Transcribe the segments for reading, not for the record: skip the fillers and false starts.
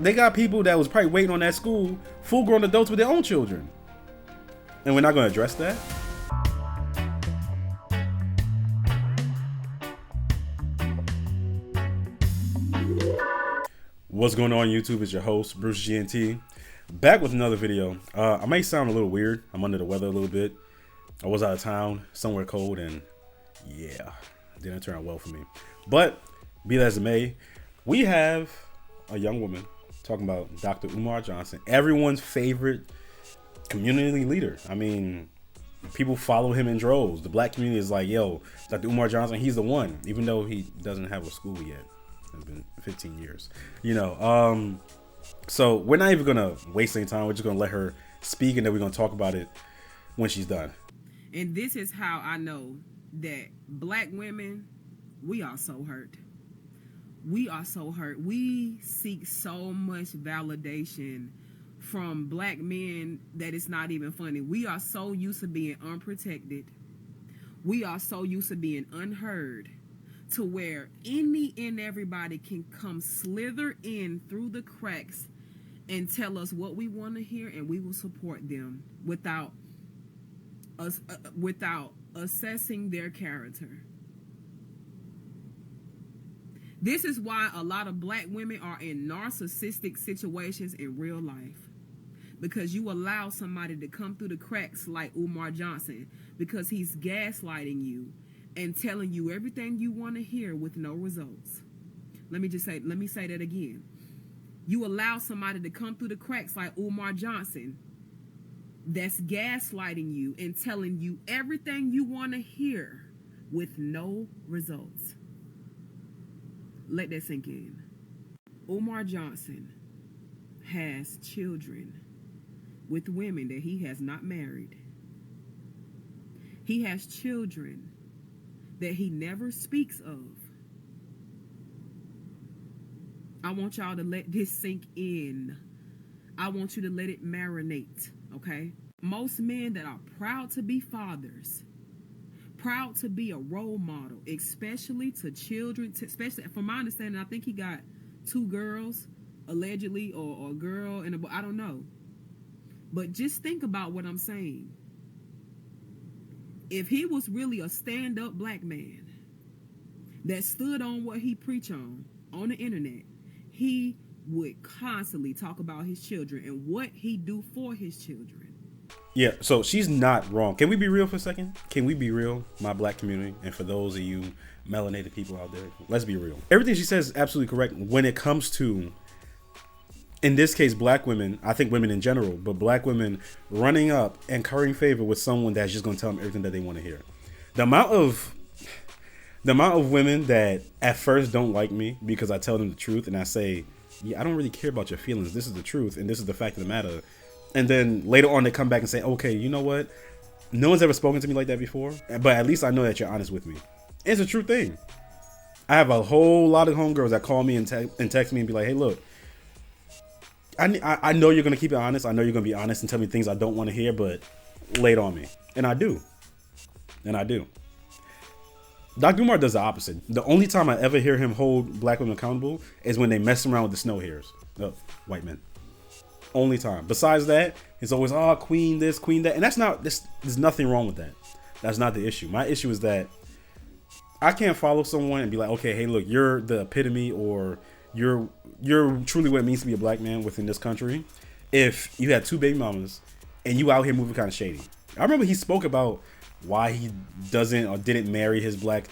They got people that was probably waiting on that school, full-grown adults with their own children. And we're not going to address that? What's going on, YouTube? It's your host, Bruce GNT, back with another video. I may sound a little weird. I'm under the weather a little bit. I was out of town, somewhere cold, and yeah, it didn't turn out well for me. But be that as it may, we have a young woman talking about Dr. Umar Johnson, everyone's favorite community leader. I mean, people follow him in droves. The black community is like, yo, Dr. Umar Johnson, he's the one, even though he doesn't have a school yet. It's been 15 years, you know. So we're not even gonna waste any time. We're just gonna let her speak, and then we're gonna talk about it when she's done. And this is how I know that black women, we are so hurt. We are so hurt. We seek so much validation from black men that it's not even funny. We are so used to being unprotected. We are so used to being unheard, to where any and everybody can come slither in through the cracks and tell us what we want to hear, and we will support them without us, without assessing their character. This is why a lot of black women are in narcissistic situations in real life, because you allow somebody to come through the cracks like Umar Johnson, because he's gaslighting you and telling you everything you want to hear with no results. Let me say that again. You allow somebody to come through the cracks like Umar Johnson that's gaslighting you and telling you everything you want to hear with no results. Let that sink in. Umar Johnson has children with women that he has not married. He has children that he never speaks of. I want y'all to let this sink in. I want you to let it marinate, okay? Most men that are proud to be fathers, proud to be a role model, especially to children, especially from my understanding, I think he got 2 girls, allegedly, or a girl and a boy, I don't know. But just think about what I'm saying. If he was really a stand-up black man that stood on what he preached on the internet, he would constantly talk about his children and what he do for his children. Yeah, so she's not wrong. Can we be real for a second? Can we be real, my black community, and for those of you melanated people out there, let's be real. Everything she says is absolutely correct when it comes to, in this case, black women. I think women in general, but black women running up and currying favor with someone that's just going to tell them everything that they want to hear. The amount of women that at first don't like me because I tell them the truth and I say, yeah, I don't really care about your feelings. This is the truth and this is the fact of the matter. And then later on they come back and say, okay, you know what? No one's ever spoken to me like that before, but at least I know that you're honest with me. It's a true thing. I have a whole lot of homegirls that call me and text me and be like, hey, look, I know you're going to keep it honest. I know you're going to be honest and tell me things I don't want to hear, but lay it on me. And I do. Dr. Umar does the opposite. The only time I ever hear him hold black women accountable is when they mess around with the snow hairs of white men. Only time. Besides that, it's always, oh, queen this, queen that. And that's not, there's nothing wrong with that. That's not the issue. My issue is that I can't follow someone and be like, okay, hey, look, you're the epitome, or you're truly what it means to be a black man within this country, if you had 2 baby mamas and you out here moving kind of shady. I remember he spoke about why he doesn't or didn't marry his black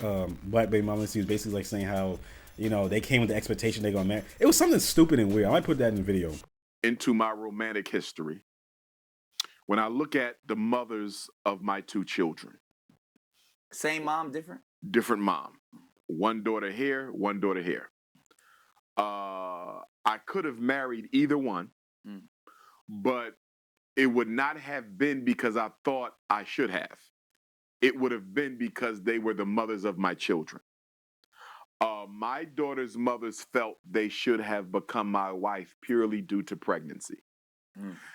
baby mamas. He was basically like saying how, you know, they came with the expectation they're gonna marry. It was something stupid and weird. I might put that in the video. Into my romantic history, when I look at the mothers of my 2 children, same mom, different mom, one daughter here, one daughter here. I could have married either one, but it would not have been because I thought I should have. It would have been because they were the mothers of my children. My daughter's mothers felt they should have become my wife purely due to pregnancy.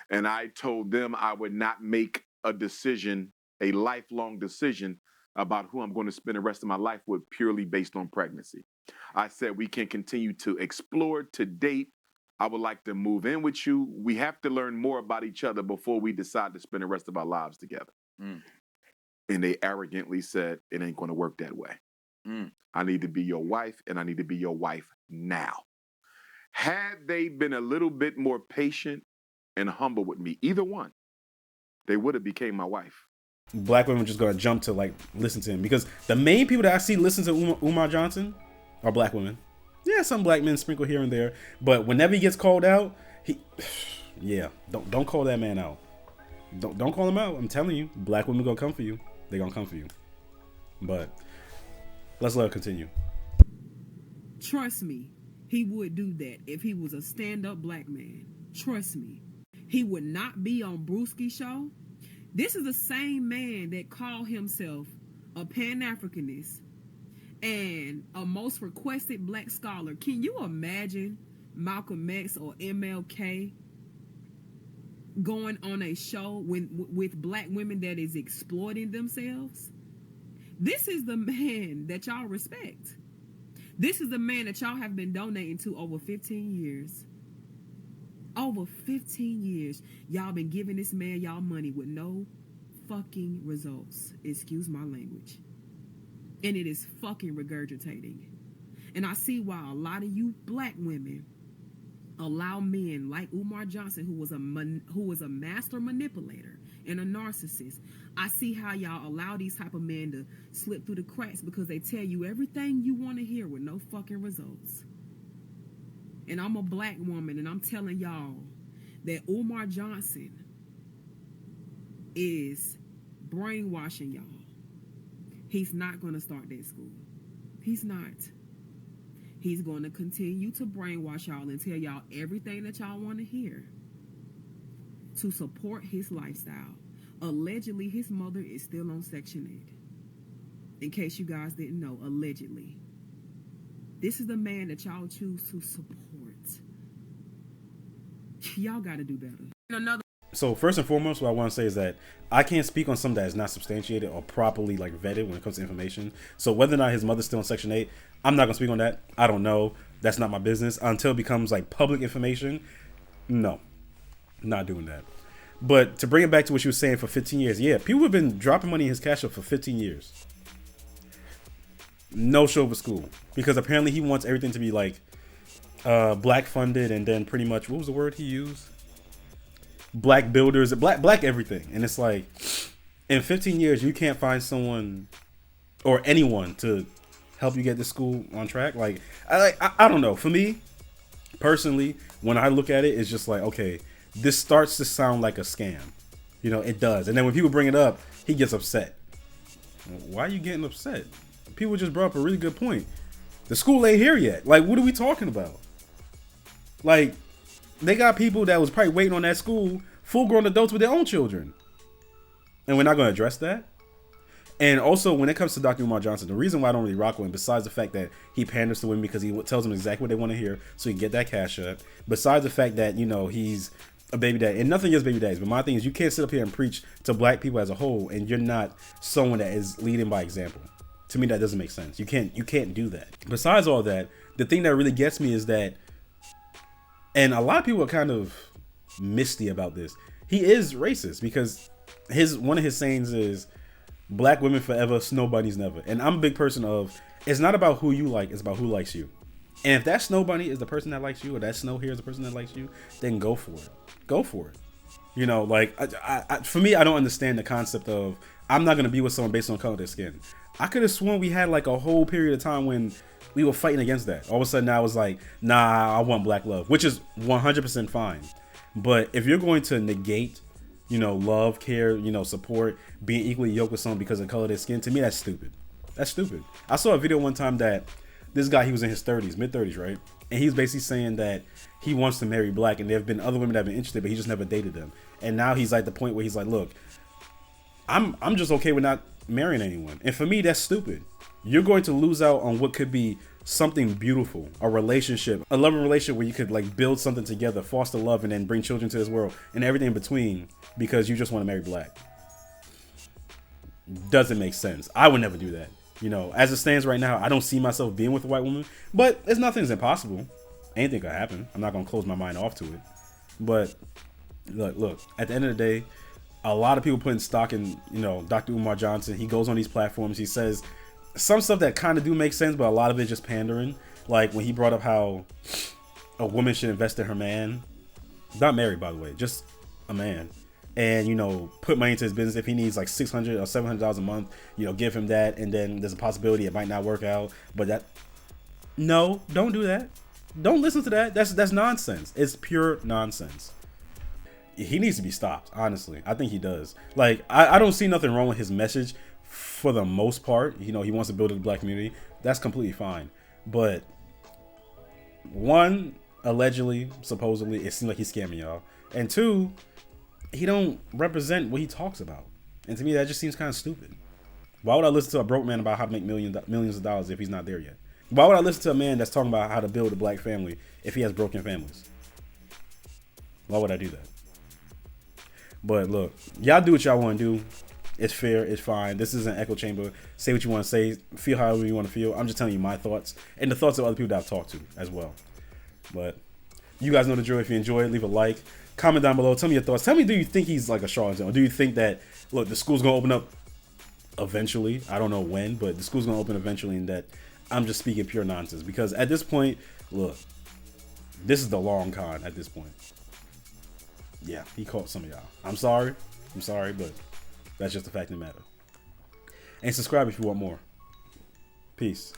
And I told them I would not make a decision, a lifelong decision, about who I'm going to spend the rest of my life with purely based on pregnancy. I said we can continue to explore, to date, I would like to move in with you. We have to learn more about each other before we decide to spend the rest of our lives together. Mm. And they arrogantly said, it ain't going to work that way. I need to be your wife, and I need to be your wife now. Had they been a little bit more patient and humble with me, either one, they would have became my wife. Black women just gonna jump to like listen to him because the main people that I see listen to Umar Johnson are black women. Yeah, some black men sprinkle here and there, but whenever he gets called out, don't call that man out. Don't call him out. I'm telling you, black women gonna come for you. They gonna come for you. But let's let her continue. Trust me, he would do that if he was a stand-up black man. Trust me. He would not be on Brewski's show. This is the same man that called himself a Pan-Africanist and a most requested black scholar. Can you imagine Malcolm X or MLK going on a show with black women that is exploiting themselves? This is the man that y'all respect. This is the man that y'all have been donating to over 15 years. Over 15 years, y'all been giving this man y'all money with no fucking results. Excuse my language. And it is fucking regurgitating. And I see why a lot of you black women allow men like Umar Johnson, who was a master manipulator and a narcissist. I see how y'all allow these type of men to slip through the cracks because they tell you everything you want to hear with no fucking results. And I'm a black woman, and I'm telling y'all that Umar Johnson is brainwashing y'all. He's not going to start that school. He's not. He's going to continue to brainwash y'all and tell y'all everything that y'all want to hear to support his lifestyle. Allegedly, his mother is still on Section 8. In case you guys didn't know, allegedly. This is the man that y'all choose to support. Y'all got to do better. So first and foremost, what I want to say is that I can't speak on something that is not substantiated or properly like vetted when it comes to information. So whether or not his mother's still in Section 8, I'm not gonna speak on that. I don't know. That's not my business until it becomes like public information. No, not doing that. But to bring it back to what she was saying for 15 years, yeah, people have been dropping money in his cash up for 15 years. No show for school because apparently he wants everything to be like black funded and then pretty much what was the word he used? Black builders, black everything. And it's like in 15 years you can't find someone or anyone to help you get the school on track. Like I don't know. For me personally, when I look at it, it's just like, okay, this starts to sound like a scam. You know, it does. And then when people bring it up, he gets upset. Why are you getting upset? People just brought up a really good point. The school ain't here yet. Like, what are we talking about? Like, they got people that was probably waiting on that school, full-grown adults with their own children. And we're not going to address that? And also, when it comes to Dr. Umar Johnson, the reason why I don't really rock with him, besides the fact that he panders to women because he tells them exactly what they want to hear so he can get that cash up, besides the fact that, you know, he's a baby daddy, and nothing against baby daddies, but my thing is you can't sit up here and preach to black people as a whole and you're not someone that is leading by example. To me, that doesn't make sense. You can't do that. Besides all that, the thing that really gets me is that, and a lot of people are kind of misty about this, he is racist because one of his sayings is black women forever, snow bunnies never. And I'm a big person of, it's not about who you like, it's about who likes you. And if that snow bunny is the person that likes you, or that snow here is the person that likes you, then go for it. Go for it. You know, like, for me, I don't understand the concept of, I'm not going to be with someone based on color of their skin. I could have sworn we had like a whole period of time when we were fighting against that. All of a sudden now it's like, nah, I want black love, which is 100% fine. But if you're going to negate, you know, love, care, you know, support, being equally yoked with someone because of the color of their skin, to me, that's stupid. That's stupid. I saw a video one time that this guy, he was in his 30s, mid-30s, right? And he's basically saying that he wants to marry black, and there have been other women that have been interested, but he just never dated them. And now he's like the point where he's like, look, I'm just okay with not marrying anyone. And for me, that's stupid. You're going to lose out on what could be something beautiful, a relationship, a loving relationship where you could like build something together, foster love, and then bring children to this world and everything in between because you just want to marry black. Doesn't make sense. I would never do that. You know, as it stands right now, I don't see myself being with a white woman, but nothing's impossible. anything could happen. I'm not gonna close my mind off to it. But look. At the end of the day, a lot of people putting stock in, Dr. Umar Johnson. He goes on these platforms. He says some stuff that kind of do make sense, but a lot of it just pandering. Like when he brought up how a woman should invest in her man, not married, by the way, just a man, and put money into his business. If he needs like $600 or $700 a month, give him that, and then there's a possibility it might not work out. But no, don't do that. Don't listen to that. That's nonsense. It's pure nonsense. He needs to be stopped, honestly. I think he does. Like, I don't see nothing wrong with his message for the most part. He wants to build a black community. That's completely fine. But one, allegedly, supposedly, it seems like he's scamming y'all. And two, he don't represent what he talks about. And to me, that just seems kind of stupid. Why would I listen to a broke man about how to make millions of dollars if he's not there yet? Why would I listen to a man that's talking about how to build a black family if he has broken families? Why would I do that? But look, y'all do what y'all want to do. It's fair. It's fine. This is an echo chamber. Say what you want to say. Feel however you want to feel. I'm just telling you my thoughts and the thoughts of other people that I've talked to as well. But you guys know the drill. If you enjoy it, leave a like. Comment down below. Tell me your thoughts. Tell me, do you think he's like a charlatan? Or do you think that, look, the school's going to open up eventually? I don't know when, but the school's going to open eventually, and that I'm just speaking pure nonsense. Because at this point, look, this is the long con at this point. Yeah, he caught some of y'all. I'm sorry, but that's just the fact of the matter. And subscribe if you want more. Peace.